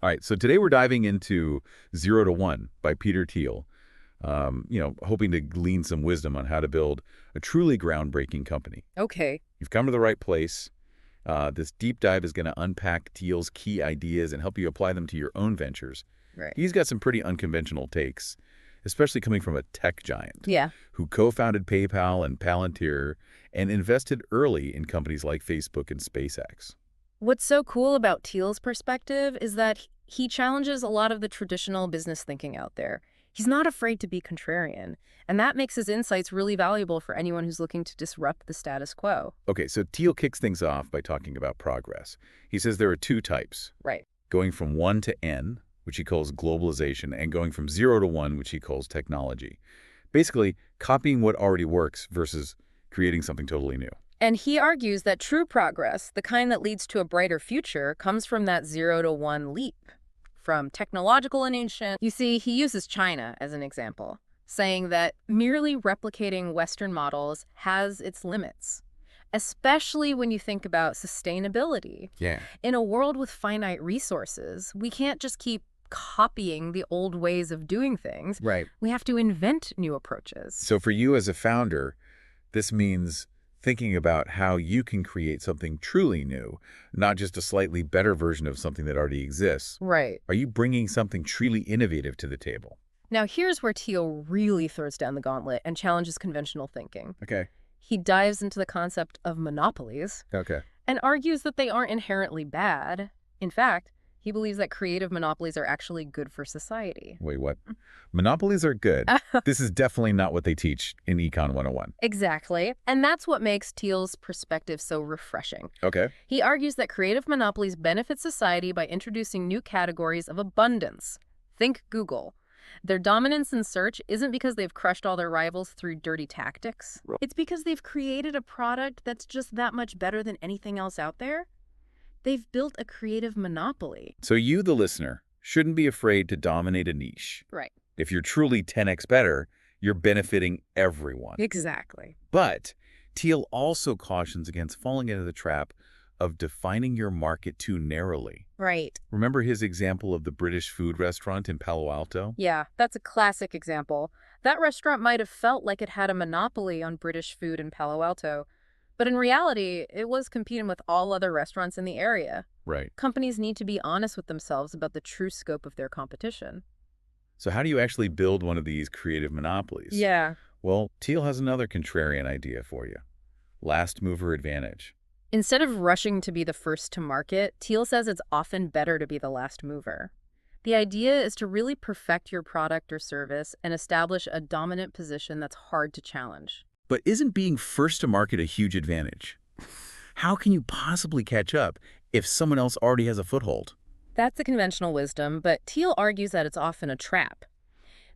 All right, so today we're diving into Zero to One by Peter Thiel, hoping to glean some wisdom on how to build a truly groundbreaking company. Okay. You've come to the right place. This deep dive is going to unpack Thiel's key ideas and help you apply them to your own ventures. Right. He's got some pretty unconventional takes, especially coming from a tech giant Yeah. who co-founded PayPal and Palantir and invested early in companies like Facebook and SpaceX. What's so cool about Thiel's perspective is that he challenges a lot of the traditional business thinking out there. He's not afraid to be contrarian, and that makes his insights really valuable for anyone who's looking to disrupt the status quo. Okay, so Thiel kicks things off by talking about progress. He says there are two types, Right. going from 1 to N, which he calls globalization, and going from 0 to 1, which he calls technology. Basically, copying what already works versus creating something totally new. And he argues that true progress, the kind that leads to a brighter future, comes from that 0 to 1 leap, from technological innovation. You see, he uses China as an example, saying that merely replicating Western models has its limits, especially when you think about sustainability. Yeah. In a world with finite resources, we can't just keep copying the old ways of doing things. Right. We have to invent new approaches. So for you as a founder, this means thinking about how you can create something truly new, not just a slightly better version of something that already exists. Right. Are you bringing something truly innovative to the table? Now, here's where Thiel really throws down the gauntlet and challenges conventional thinking. Okay. He dives into the concept of monopolies Okay. and argues that they aren't inherently bad. In fact, he believes that creative monopolies are actually good for society. Wait, what? Monopolies are good. This is definitely not what they teach in Econ 101. Exactly. And that's what makes Thiel's perspective so refreshing. Okay. He argues that creative monopolies benefit society by introducing new categories of abundance. Think Google. Their dominance in search isn't because they've crushed all their rivals through dirty tactics. It's because they've created a product that's just that much better than anything else out there. They've built a creative monopoly. So you, the listener, shouldn't be afraid to dominate a niche. Right. If you're truly 10x better, you're benefiting everyone. Exactly. But Thiel also cautions against falling into the trap of defining your market too narrowly. Right. Remember his example of the British food restaurant in Palo Alto? Yeah, that's a classic example. That restaurant might have felt like it had a monopoly on British food in Palo Alto. But in reality, it was competing with all other restaurants in the area. Right. Companies need to be honest with themselves about the true scope of their competition. So how do you actually build one of these creative monopolies? Yeah. Well, Thiel has another contrarian idea for you. Last mover advantage. Instead of rushing to be the first to market, Thiel says it's often better to be the last mover. The idea is to really perfect your product or service and establish a dominant position that's hard to challenge. But isn't being first to market a huge advantage? How can you possibly catch up if someone else already has a foothold? That's the conventional wisdom, but Thiel argues that it's often a trap.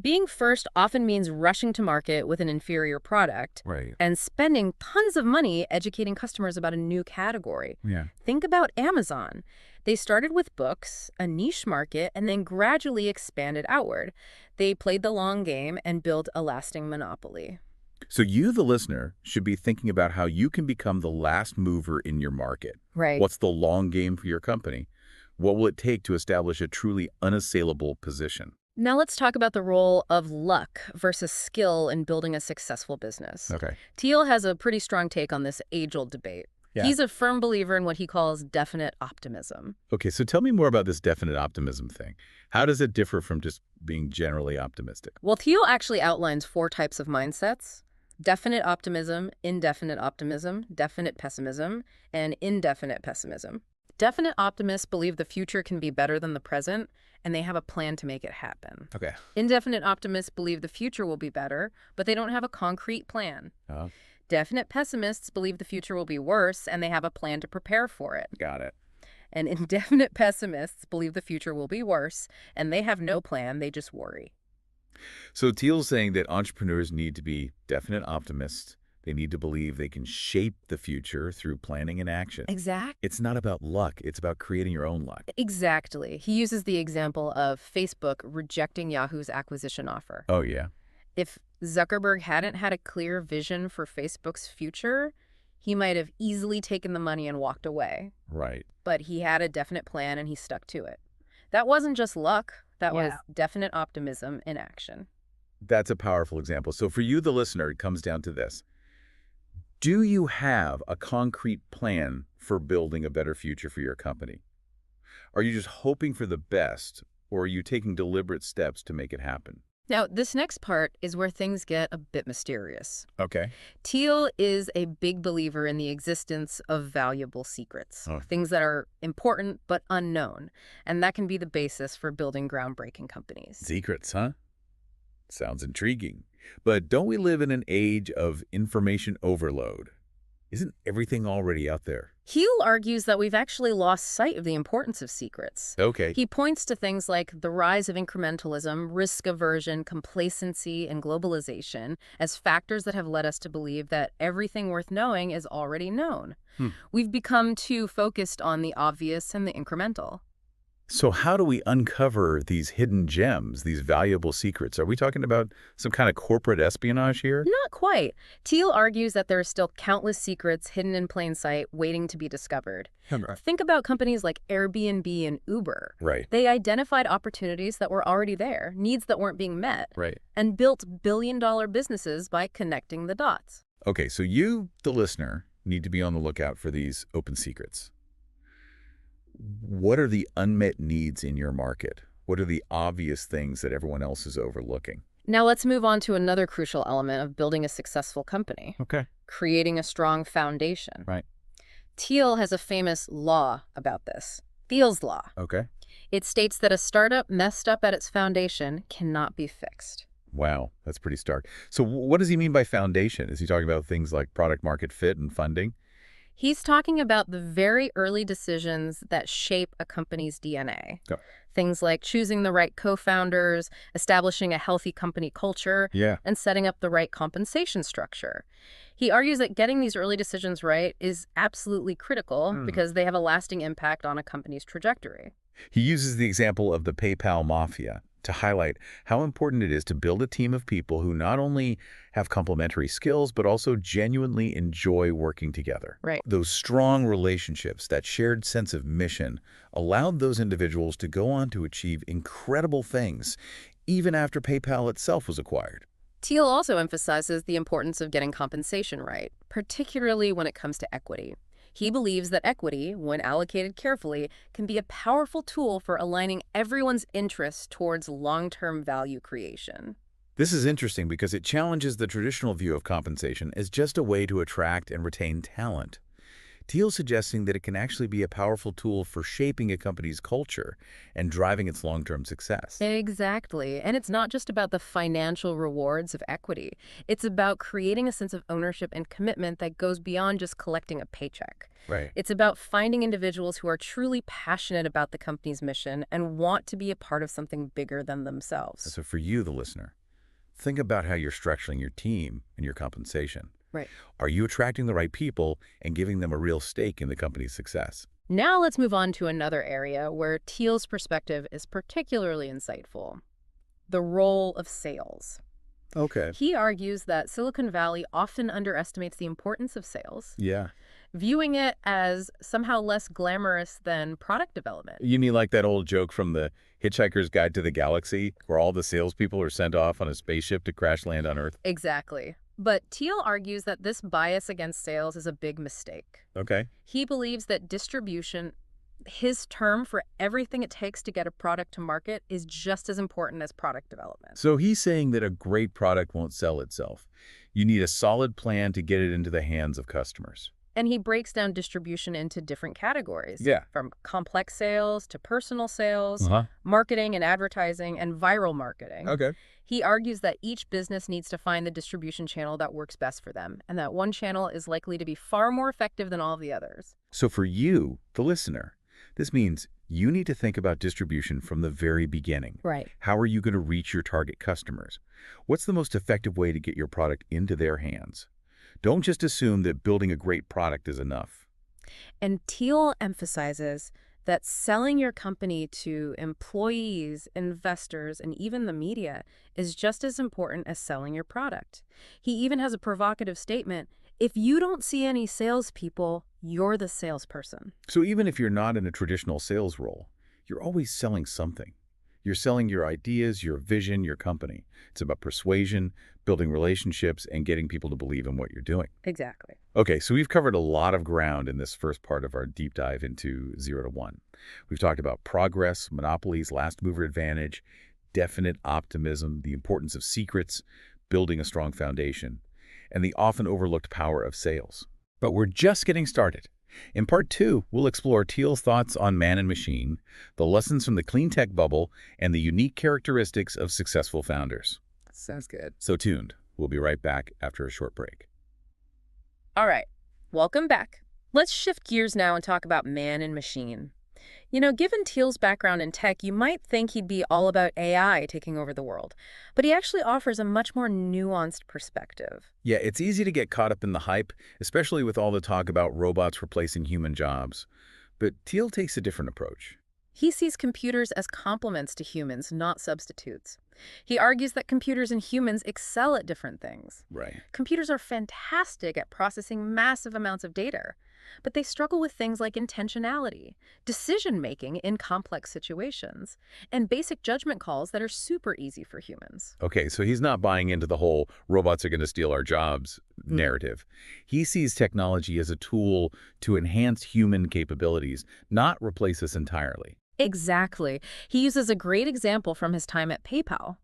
Being first often means rushing to market with an inferior product Right. and spending tons of money educating customers about a new category. Yeah. Think about Amazon. They started with books, a niche market, and then gradually expanded outward. They played the long game and built a lasting monopoly. So you, the listener, should be thinking about how you can become the last mover in your market. Right. What's the long game for your company? What will it take to establish a truly unassailable position? Now let's talk about the role of luck versus skill in building a successful business. Okay. Thiel has a pretty strong take on this age-old debate. Yeah. He's a firm believer in what he calls definite optimism. Okay, so tell me more about this definite optimism thing. How does it differ from just being generally optimistic? Well, Thiel actually outlines 4 types of mindsets: definite optimism, indefinite optimism, definite pessimism, and indefinite pessimism. Definite optimists believe the future can be better than the present, and they have a plan to make it happen. Okay. Indefinite optimists believe the future will be better, but they don't have a concrete plan. Oh, Definite pessimists believe the future will be worse, and they have a plan to prepare for it. got it. And indefinite pessimists believe the future will be worse, and they have no plan, they just worry. So Thiel's saying that entrepreneurs need to be definite optimists. They need to believe they can shape the future through planning and action. It's not about luck. It's about creating your own luck. Exactly. He uses the example of Facebook rejecting Yahoo's acquisition offer. Oh, yeah. If Zuckerberg hadn't had a clear vision for Facebook's future, he might have easily taken the money and walked away. Right. But he had a definite plan and he stuck to it. That wasn't just luck. That was Yeah. definite optimism in action. That's a powerful example. So for you, the listener, it comes down to this. Do you have a concrete plan for building a better future for your company? Are you just hoping for the best, or are you taking deliberate steps to make it happen? Now, this next part is where things get a bit mysterious. Okay. Teal is a big believer in the existence of valuable secrets, Oh, things that are important but unknown, and that can be the basis for building groundbreaking companies. secrets, huh? Sounds intriguing. But don't we live in an age of information overload? Isn't everything already out there? Heel argues that we've actually lost sight of the importance of secrets. Okay. He points to things like the rise of incrementalism, risk aversion, complacency, and globalization as factors that have led us to believe that everything worth knowing is already known. Hmm. We've become too focused on the obvious and the incremental. So how do we uncover these hidden gems, these valuable secrets? Are we talking about some kind of corporate espionage here? Not quite. Teal argues that there are still countless secrets hidden in plain sight waiting to be discovered. Right. Think about companies like Airbnb and Uber. Right. They identified opportunities that were already there, needs that weren't being met, Right. and built billion-dollar businesses by connecting the dots. Okay, so you, the listener, need to be on the lookout for these open secrets. What are the unmet needs in your market? What are the obvious things that everyone else is overlooking? Now let's move on to another crucial element of building a successful company, Okay. creating a strong foundation. Right. Teal has a famous law about this, Thiel's Law. Okay. It states that a startup messed up at its foundation cannot be fixed. Wow, that's pretty stark. So what does he mean by foundation? Is he talking about things like product market fit and funding? He's talking about the very early decisions that shape a company's DNA. Oh. Things like choosing the right co-founders, establishing a healthy company culture, Yeah. and setting up the right compensation structure. He argues that getting these early decisions right is absolutely critical because they have a lasting impact on a company's trajectory. He uses the example of the PayPal mafia to highlight how important it is to build a team of people who not only have complementary skills, but also genuinely enjoy working together. Right. Those strong relationships, that shared sense of mission, allowed those individuals to go on to achieve incredible things, even after PayPal itself was acquired. Teal also emphasizes the importance of getting compensation right, particularly when it comes to equity. He believes that equity, when allocated carefully, can be a powerful tool for aligning everyone's interests towards long-term value creation. This is interesting because it challenges the traditional view of compensation as just a way to attract and retain talent. Thiel's suggesting that it can actually be a powerful tool for shaping a company's culture and driving its long-term success. Exactly. And it's not just about the financial rewards of equity. It's about creating a sense of ownership and commitment that goes beyond just collecting a paycheck. Right. It's about finding individuals who are truly passionate about the company's mission and want to be a part of something bigger than themselves. So for you, the listener, think about how you're structuring your team and your compensation. Right. Are you attracting the right people and giving them a real stake in the company's success? Now let's move on to another area where Thiel's perspective is particularly insightful, the role of sales. Okay. He argues that Silicon Valley often underestimates the importance of sales, Yeah. viewing it as somehow less glamorous than product development. You mean like that old joke from the Hitchhiker's Guide to the Galaxy, where all the salespeople are sent off on a spaceship to crash land on Earth? Exactly. But Thiel argues that this bias against sales is a big mistake. Okay. He believes that distribution, his term for everything it takes to get a product to market, is just as important as product development. So he's saying that a great product won't sell itself. You need a solid plan to get it into the hands of customers. And he breaks down distribution into different categories. Yeah. From complex sales to personal sales, Uh-huh. marketing and advertising, and viral marketing. Okay. He argues that each business needs to find the distribution channel that works best for them, and that one channel is likely to be far more effective than all of the others. So for you, the listener, this means you need to think about distribution from the very beginning. Right. How are you going to reach your target customers? What's the most effective way to get your product into their hands? Don't just assume that building a great product is enough. And Thiel emphasizes that selling your company to employees, investors, and even the media is just as important as selling your product. He even has a provocative statement: if you don't see any salespeople, you're the salesperson. So even if you're not in a traditional sales role, you're always selling something. You're selling your ideas, your vision, your company. It's about persuasion, building relationships, and getting people to believe in what you're doing. Exactly. Okay, so we've covered a lot of ground in this first part of our deep dive into 0 to 1. We've talked about progress, monopolies, last mover advantage, definite optimism, the importance of secrets, building a strong foundation, and the often overlooked power of sales. But we're just getting started. In part 2, we'll explore Thiel's thoughts on man and machine, the lessons from the clean tech bubble, and the unique characteristics of successful founders. Sounds good. So tuned. We'll be right back after a short break. All right, welcome back. Let's shift gears now and talk about man and machine. Given Thiel's background in tech, you might think he'd be all about AI taking over the world, but he actually offers a much more nuanced perspective. Yeah, it's easy to get caught up in the hype, especially with all the talk about robots replacing human jobs. But Thiel takes a different approach. He sees computers as complements to humans, not substitutes. He argues that computers and humans excel at different things. Right. Computers are fantastic at processing massive amounts of data, but they struggle with things like intentionality, decision-making in complex situations, and basic judgment calls that are super easy for humans. Okay, so he's not buying into the whole robots are going to steal our jobs narrative. He sees technology as a tool to enhance human capabilities, not replace us entirely. Exactly. He uses a great example from his time at PayPal.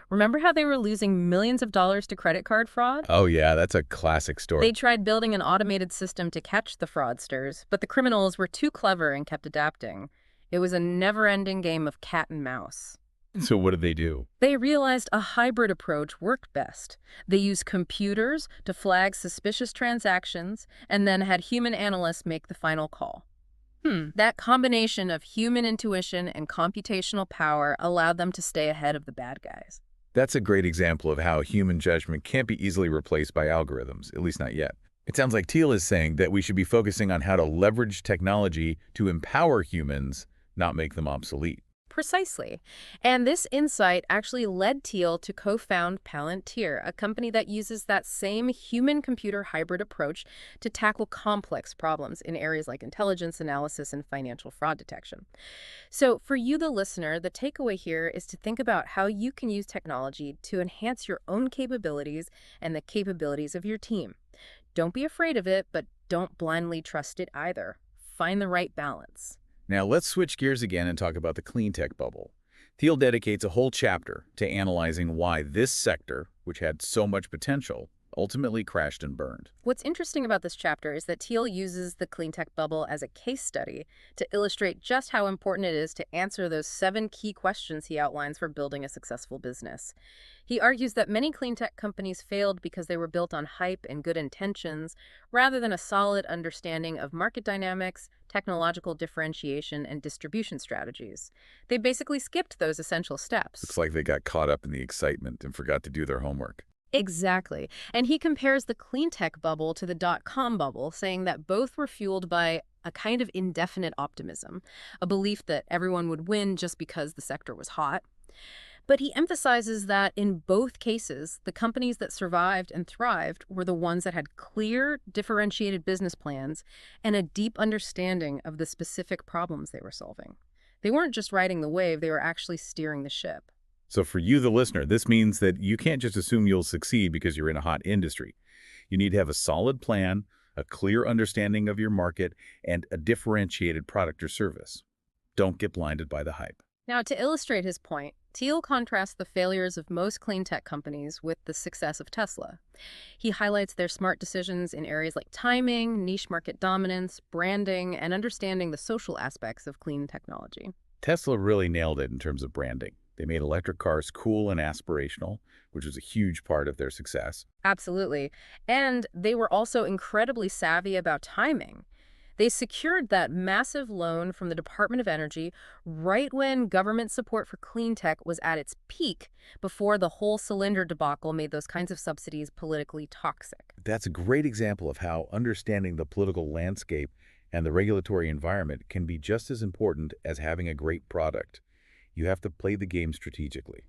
Remember how they were losing millions of dollars to credit card fraud? Oh yeah, that's a classic story. They tried building an automated system to catch the fraudsters, but the criminals were too clever and kept adapting. It was a never-ending game of cat and mouse. So what did they do? They realized a hybrid approach worked best. They used computers to flag suspicious transactions and then had human analysts make the final call. That combination of human intuition and computational power allowed them to stay ahead of the bad guys. That's a great example of how human judgment can't be easily replaced by algorithms, at least not yet. It sounds like Thiel is saying that we should be focusing on how to leverage technology to empower humans, not make them obsolete. Precisely. And this insight actually led Thiel to co-found Palantir, a company that uses that same human-computer hybrid approach to tackle complex problems in areas like intelligence analysis and financial fraud detection. So for you, the listener, the takeaway here is to think about how you can use technology to enhance your own capabilities and the capabilities of your team. Don't be afraid of it, but don't blindly trust it either. Find the right balance. Now let's switch gears again and talk about the clean tech bubble. Thiel dedicates a whole chapter to analyzing why this sector, which had so much potential, ultimately crashed and burned. What's interesting about this chapter is that Thiel uses the clean tech bubble as a case study to illustrate just how important it is to answer those 7 key questions he outlines for building a successful business. He argues that many clean tech companies failed because they were built on hype and good intentions, rather than a solid understanding of market dynamics, technological differentiation, and distribution strategies. They basically skipped those essential steps. Looks like they got caught up in the excitement and forgot to do their homework. Exactly. And he compares the clean tech bubble to the dot-com bubble, saying that both were fueled by a kind of indefinite optimism, a belief that everyone would win just because the sector was hot. But he emphasizes that in both cases, the companies that survived and thrived were the ones that had clear, differentiated business plans and a deep understanding of the specific problems they were solving. They weren't just riding the wave, they were actually steering the ship. So for you, the listener, this means that you can't just assume you'll succeed because you're in a hot industry. You need to have a solid plan, a clear understanding of your market, and a differentiated product or service. Don't get blinded by the hype. Now, to illustrate his point, Thiel contrasts the failures of most clean tech companies with the success of Tesla. He highlights their smart decisions in areas like timing, niche market dominance, branding, and understanding the social aspects of clean technology. Tesla really nailed it in terms of branding. They made electric cars cool and aspirational, which was a huge part of their success. Absolutely. And they were also incredibly savvy about timing. They secured that massive loan from the Department of Energy right when government support for clean tech was at its peak, before the whole cylinder debacle made those kinds of subsidies politically toxic. That's a great example of how understanding the political landscape and the regulatory environment can be just as important as having a great product. You have to play the game strategically.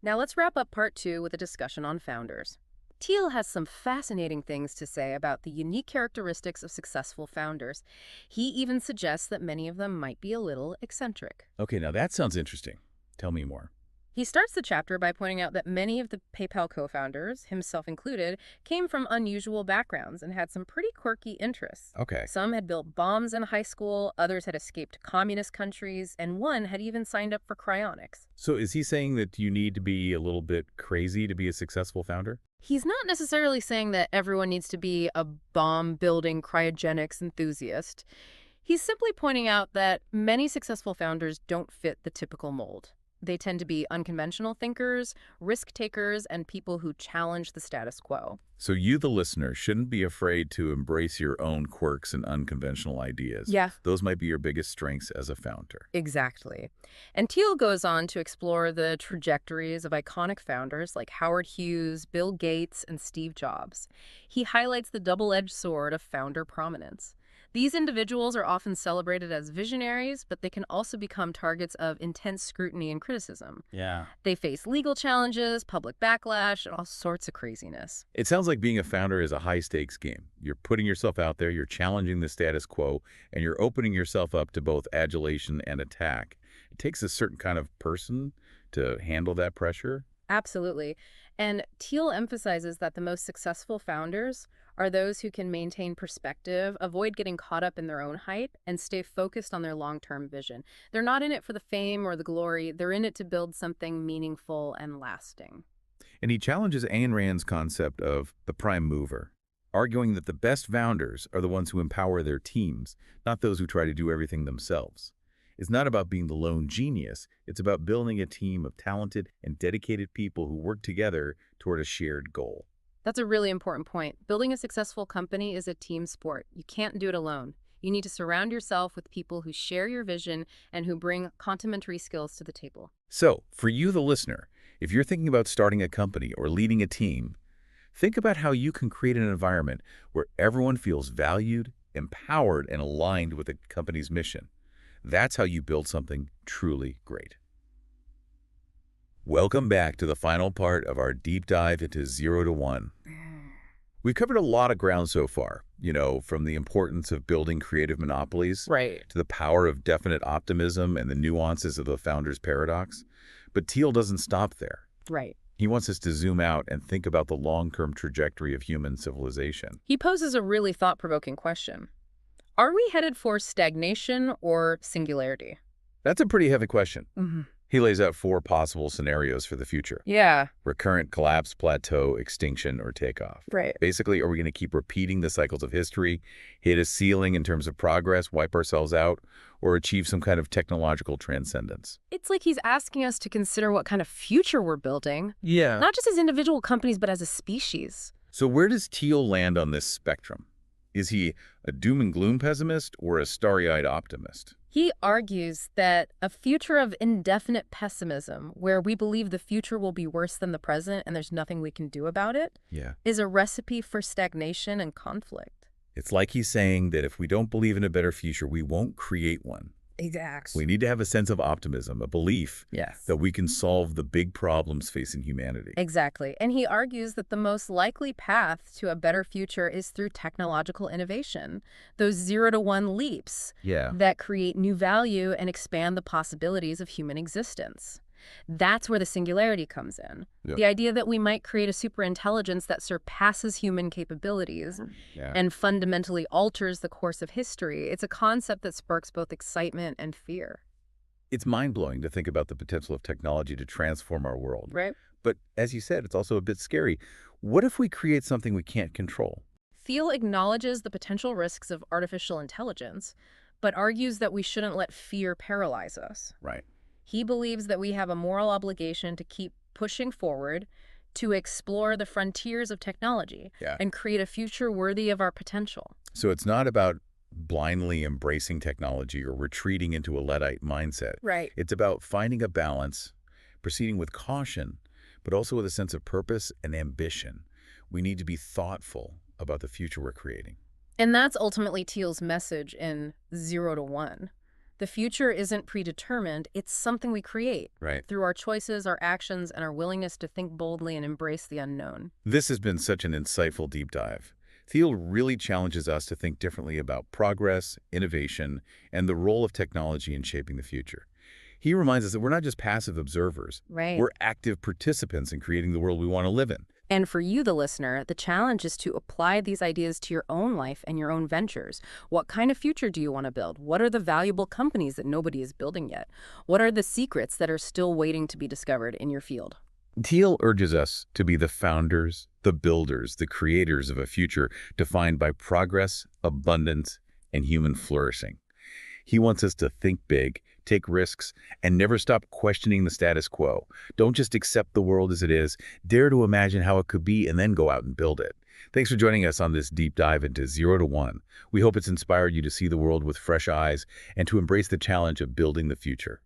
Now let's wrap up part 2 with a discussion on founders. Thiel has some fascinating things to say about the unique characteristics of successful founders. He even suggests that many of them might be a little eccentric. Okay, now that sounds interesting. Tell me more. He starts the chapter by pointing out that many of the PayPal co-founders, himself included, came from unusual backgrounds and had some pretty quirky interests. Okay. Some had built bombs in high school, others had escaped communist countries, and one had even signed up for cryonics. So is he saying that you need to be a little bit crazy to be a successful founder? He's not necessarily saying that everyone needs to be a bomb-building cryogenics enthusiast. He's simply pointing out that many successful founders don't fit the typical mold. They tend to be unconventional thinkers, risk takers, and people who challenge the status quo. So you, the listener, shouldn't be afraid to embrace your own quirks and unconventional ideas. Yeah. Those might be your biggest strengths as a founder. Exactly. And Thiel goes on to explore the trajectories of iconic founders like Howard Hughes, Bill Gates, and Steve Jobs. He highlights the double-edged sword of founder prominence. These individuals are often celebrated as visionaries, but they can also become targets of intense scrutiny and criticism. Yeah. They face legal challenges, public backlash, and all sorts of craziness. It sounds like being a founder is a high-stakes game. You're putting yourself out there, you're challenging the status quo, and you're opening yourself up to both adulation and attack. It takes a certain kind of person to handle that pressure. Absolutely. And Thiel emphasizes that the most successful founders are those who can maintain perspective, avoid getting caught up in their own hype, and stay focused on their long-term vision. They're not in it for the fame or the glory. They're in it to build something meaningful and lasting. And he challenges Ayn Rand's concept of the prime mover, arguing that the best founders are the ones who empower their teams, not those who try to do everything themselves. It's not about being the lone genius. It's about building a team of talented and dedicated people who work together toward a shared goal. That's a really important point. Building a successful company is a team sport. You can't do it alone. You need to surround yourself with people who share your vision and who bring complementary skills to the table. So, for you, the listener, if you're thinking about starting a company or leading a team, think about how you can create an environment where everyone feels valued, empowered, and aligned with the company's mission. That's how you build something truly great. Welcome back to the final part of our deep dive into 0 to 1. We've covered a lot of ground so far, from the importance of building creative monopolies Right. to the power of definite optimism and the nuances of the founder's paradox. But Thiel doesn't stop there. Right. He wants us to zoom out and think about the long-term trajectory of human civilization. He poses a really thought-provoking question. Are we headed for stagnation or singularity? That's a pretty heavy question. Mm-hmm. He lays out 4 possible scenarios for the future. Yeah. Recurrent collapse, plateau, extinction, or takeoff. Right. Basically, are we going to keep repeating the cycles of history, hit a ceiling in terms of progress, wipe ourselves out, or achieve some kind of technological transcendence? It's like he's asking us to consider what kind of future we're building, Yeah. not just as individual companies, but as a species. So where does Thiel land on this spectrum? Is he a doom and gloom pessimist or a starry-eyed optimist? He argues that a future of indefinite pessimism, where we believe the future will be worse than the present and there's nothing we can do about it, Yeah. is a recipe for stagnation and conflict. It's like he's saying that if we don't believe in a better future, we won't create one. Exactly. We need to have a sense of optimism, a belief Yes. that we can solve the big problems facing humanity. Exactly. And he argues that the most likely path to a better future is through technological innovation, those 0 to 1 leaps Yeah. that create new value and expand the possibilities of human existence. That's where the singularity comes in. Yeah. The idea that we might create a superintelligence that surpasses human capabilities Yeah. and fundamentally alters the course of history. It's a concept that sparks both excitement and fear. It's mind-blowing to think about the potential of technology to transform our world. Right. But as you said, it's also a bit scary. What if we create something we can't control? Thiel acknowledges the potential risks of artificial intelligence, but argues that we shouldn't let fear paralyze us. Right. He believes that we have a moral obligation to keep pushing forward, to explore the frontiers of technology, Yeah. and create a future worthy of our potential. So it's not about blindly embracing technology or retreating into a Luddite mindset. Right. It's about finding a balance, proceeding with caution, but also with a sense of purpose and ambition. We need to be thoughtful about the future we're creating. And that's ultimately Thiel's message in 0 to 1. The future isn't predetermined, it's something we create Right. through our choices, our actions, and our willingness to think boldly and embrace the unknown. This has been such an insightful deep dive. Thiel really challenges us to think differently about progress, innovation, and the role of technology in shaping the future. He reminds us that we're not just passive observers. Right. We're active participants in creating the world we want to live in. And for you, the listener, the challenge is to apply these ideas to your own life and your own ventures. What kind of future do you want to build? What are the valuable companies that nobody is building yet? What are the secrets that are still waiting to be discovered in your field? Thiel urges us to be the founders, the builders, the creators of a future defined by progress, abundance, and human flourishing. He wants us to think big, take risks, and never stop questioning the status quo. Don't just accept the world as it is. Dare to imagine how it could be and then go out and build it. Thanks for joining us on this deep dive into 0 to 1. We hope it's inspired you to see the world with fresh eyes and to embrace the challenge of building the future.